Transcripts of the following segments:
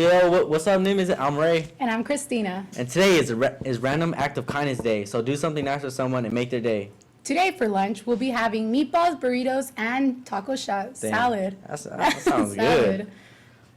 yo, what's up, name is it? I'm Ray. And I'm Christina. And today is Random Act of Kindness Day, so do something nice for someone and make their day. Today for lunch, we'll be having meatballs, burritos, and taco salad. That sounds good.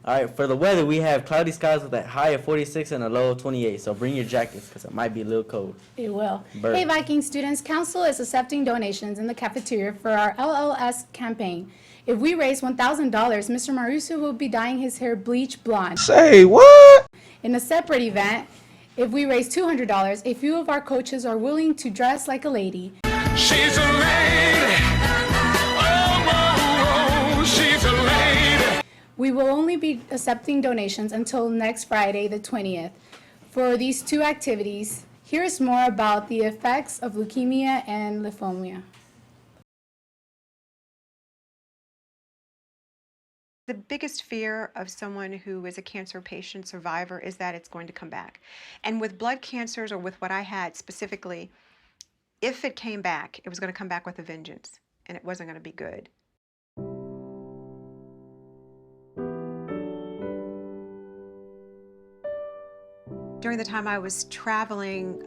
All right, for the weather, we have cloudy skies with a high of 46 and a low of 28, so bring your jackets because it might be a little cold. It will. Hey, Viking students, Council is accepting donations in the cafeteria for our LLS campaign. If we raise $1,000, Mr. Maruso will be dyeing his hair bleach blonde. Say what? In a separate event, if we raise $200, a few of our coaches are willing to dress like a lady. She's a lady. Oh, she's a lady. We will only be accepting donations until next Friday, the 20th. For these two activities, here's more about the effects of leukemia and lymphoma. The biggest fear of someone who is a cancer patient survivor is that it's going to come back. And with blood cancers, or with what I had specifically, if it came back, it was going to come back with a vengeance, and it wasn't going to be good. During the time I was traveling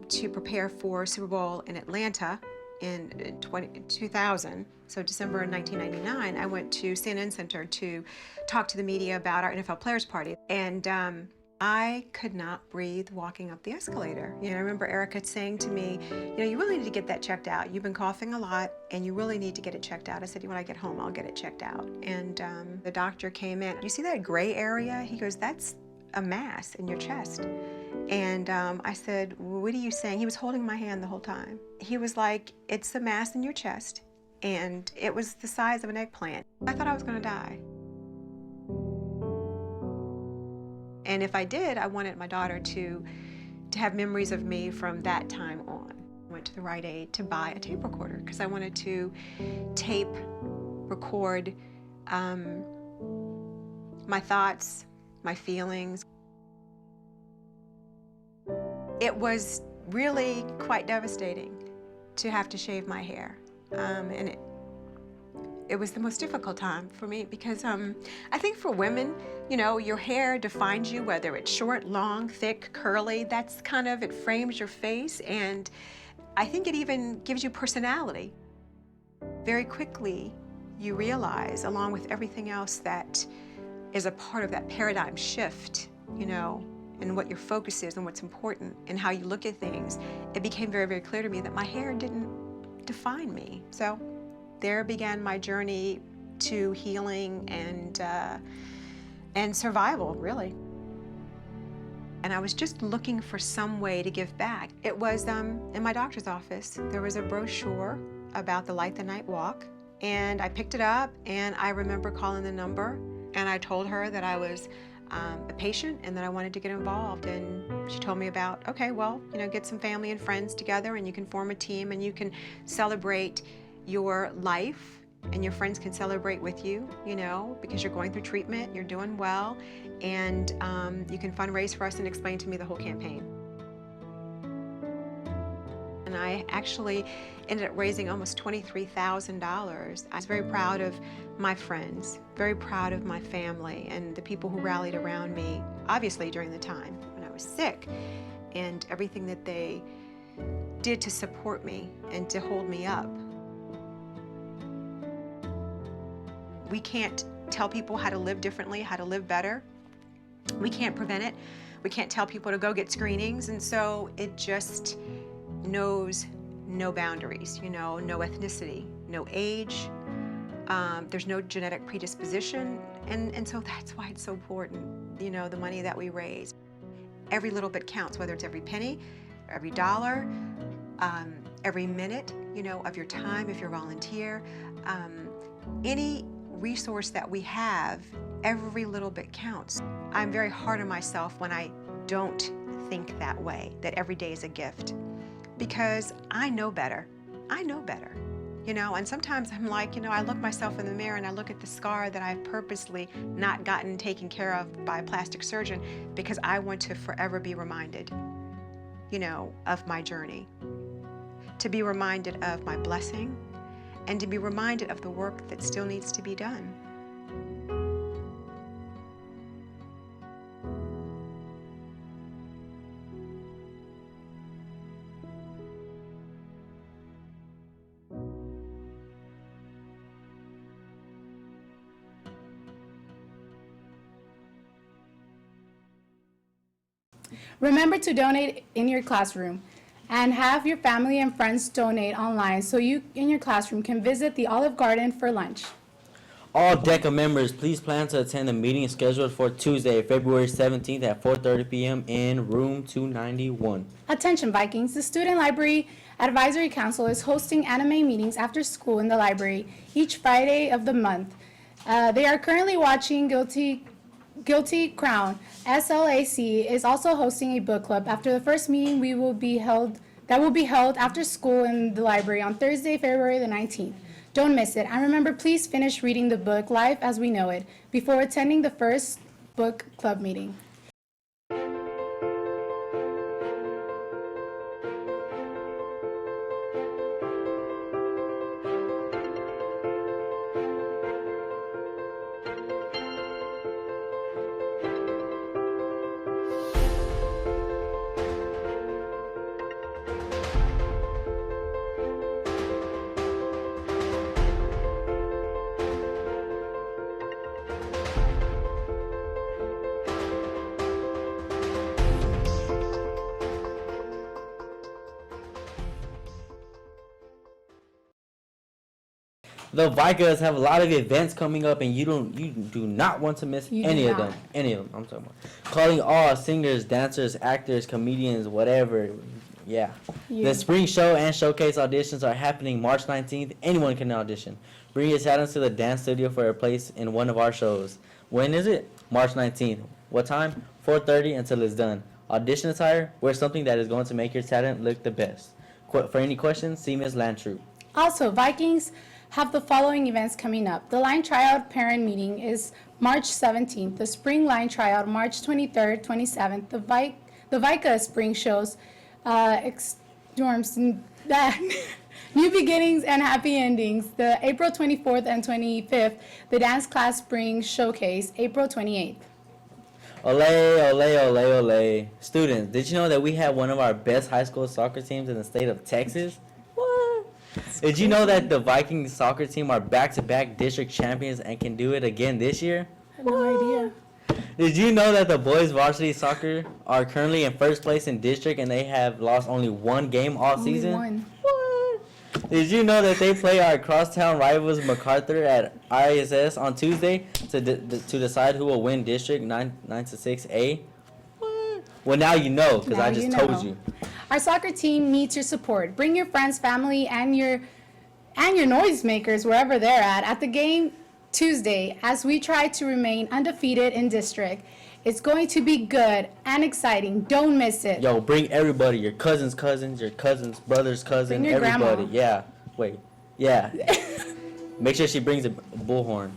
to prepare for Super Bowl in Atlanta in 2000, so December of 1999, I went to CNN Center to talk to the media about our NFL Players Party. And I could not breathe walking up the escalator. I remember Erica saying to me, you really need to get that checked out. You've been coughing a lot and you really need to get it checked out. I said, when I get home, I'll get it checked out. And the doctor came in. You see that gray area? He goes, that's a mass in your chest. And I said, what are you saying? He was holding my hand the whole time. He was like, it's a mass in your chest, and it was the size of an eggplant. I thought I was going to die. And if I did, I wanted my daughter to have memories of me from that time on. I went to the Rite Aid to buy a tape recorder because I wanted to tape, record my thoughts, my feelings. It was really quite devastating to have to shave my hair. And it was the most difficult time for me because I think for women, your hair defines you, whether it's short, long, thick, curly. That's it frames your face, and I think it even gives you personality. Very quickly, you realize, along with everything else that is a part of that paradigm shift, and what your focus is and what's important and how you look at things, it became very, very clear to me that my hair didn't define me. So there began my journey to healing and survival, really. And I was just looking for some way to give back. It was in my doctor's office. There was a brochure about the Light the Night Walk, and I picked it up, and I remember calling the number, and I told her that I was a patient and that I wanted to get involved. And she told me about, okay, well, get some family and friends together and you can form a team and you can celebrate your life and your friends can celebrate with you, because you're going through treatment, you're doing well, and you can fundraise for us and explain to me the whole campaign. And I actually ended up raising almost $23,000. I was very proud of my friends, very proud of my family and the people who rallied around me, obviously during the time when I was sick, and everything that they did to support me and to hold me up. We can't tell people how to live differently, how to live better. We can't prevent it. We can't tell people to go get screenings, and so it just knows no boundaries, no ethnicity, no age, there's no genetic predisposition, and so that's why it's so important, the money that we raise. Every little bit counts, whether it's every penny, every dollar, every minute, of your time, if you're a volunteer, any resource that we have, every little bit counts. I'm very hard on myself when I don't think that way, that every day is a gift. Because I know better. I know better. And sometimes I'm like, I look myself in the mirror and I look at the scar that I've purposely not gotten taken care of by a plastic surgeon because I want to forever be reminded, of my journey. To be reminded of my blessing and to be reminded of the work that still needs to be done. Remember to donate in your classroom and have your family and friends donate online so you in your classroom can visit the Olive Garden for lunch. All DECA members, please plan to attend the meeting scheduled for Tuesday, February 17th at 4:30 p.m. in room 291. Attention Vikings, the Student Library Advisory Council is hosting anime meetings after school in the library each Friday of the month. They are currently watching Guilty Crown. SLAC is also hosting a book club after the first meeting will be held after school in the library on Thursday, February the 19th. Don't miss it. And remember, please finish reading the book Life as We Know It before attending the first book club meeting. The Vikings have a lot of events coming up, and you do not want to miss any of them. Any of them, I'm talking about. Calling all singers, dancers, actors, comedians, whatever. Yeah. The spring show and showcase auditions are happening March 19th. Anyone can audition. Bring your talents to the dance studio for a place in one of our shows. When is it? March 19th. What time? 4:30 until it's done. Audition attire? Wear something that is going to make your talent look the best. For any questions, see Ms. Landtroop. Also, Vikings have the following events coming up. The line tryout parent meeting is March 17th. The spring line tryout March 23rd, 27th. The Vika spring shows New Beginnings and Happy Endings. The April 24th and 25th. The dance class spring showcase April 28th. Ole, ole, ole, ole. Students, did you know that we have one of our best high school soccer teams in the state of Texas? What? Did you know that the Viking soccer team are back-to-back district champions and can do it again this year? I had no idea. Did you know that the boys varsity soccer are currently in first place in district and they have lost only one game all season? Only one. What? Did you know that they play our crosstown rivals MacArthur at ISS on Tuesday to decide who will win district 9 to 6A? What? Well, now you know because I just told you. Our soccer team needs your support. Bring your friends, family, and your noisemakers wherever they're at the game Tuesday as we try to remain undefeated in district. It's going to be good and exciting. Don't miss it. Yo, bring everybody. Your cousin's cousins, your cousin's brother's cousin, Bring your everybody. grandma. Yeah. Wait. Yeah. Make sure she brings a bullhorn.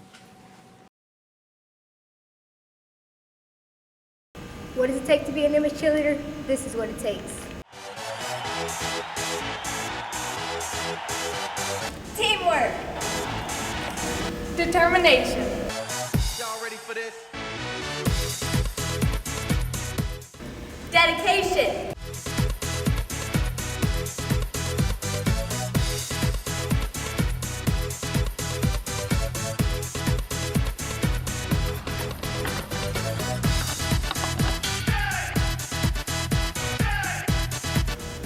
What does it take to be an image cheerleader? This is what it takes. Teamwork. Determination. Y'all ready for this? Dedication.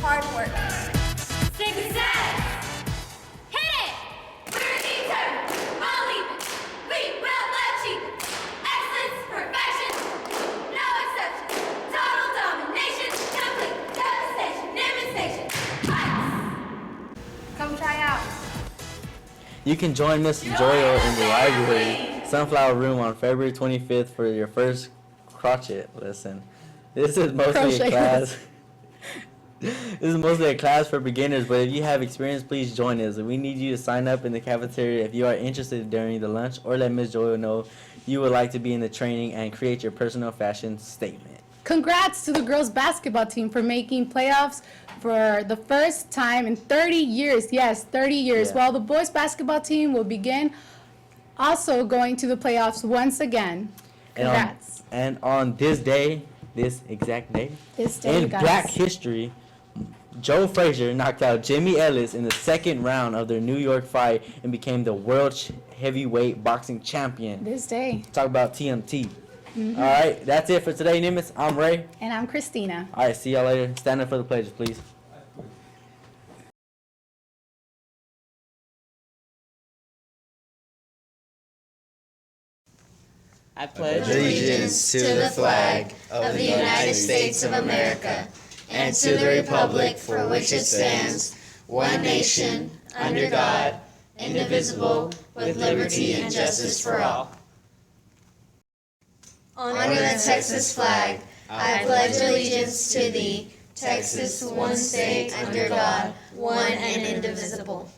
Hard work. Success. Hit it. We're determined. Believe it. We will achieve it. Excellence, perfection, no exception. Total domination, complete devastation, devastation. Fight. Come try out. You can join Miss Joyo in the library, Sunflower Room on February 25th for your first crochet lesson. This is mostly a class. This is mostly a class for beginners, but if you have experience, please join us. We need you to sign up in the cafeteria if you are interested during the lunch, or let Ms. Joyo know you would like to be in the training and create your personal fashion statement. Congrats to the girls basketball team for making playoffs for the first time in 30 years. Yes, 30 years. Yeah. While the boys basketball team will begin also going to the playoffs once again. Congrats. And on this day, this exact day, This day, in guys. Black history, Joe Frazier knocked out Jimmy Ellis in the second round of their New York fight and became the world heavyweight boxing champion. This day. Talk about TMT. Mm-hmm. All right, that's it for today, Nimitz. I'm Ray. And I'm Christina. All right, see y'all later. Stand up for the pledges, please. I pledge allegiance to the flag of the United States of America and to the republic for which it stands, one nation, under God, indivisible, with liberty and justice for all. Under the Texas flag, I pledge allegiance to thee, Texas, one state, under God, one and indivisible.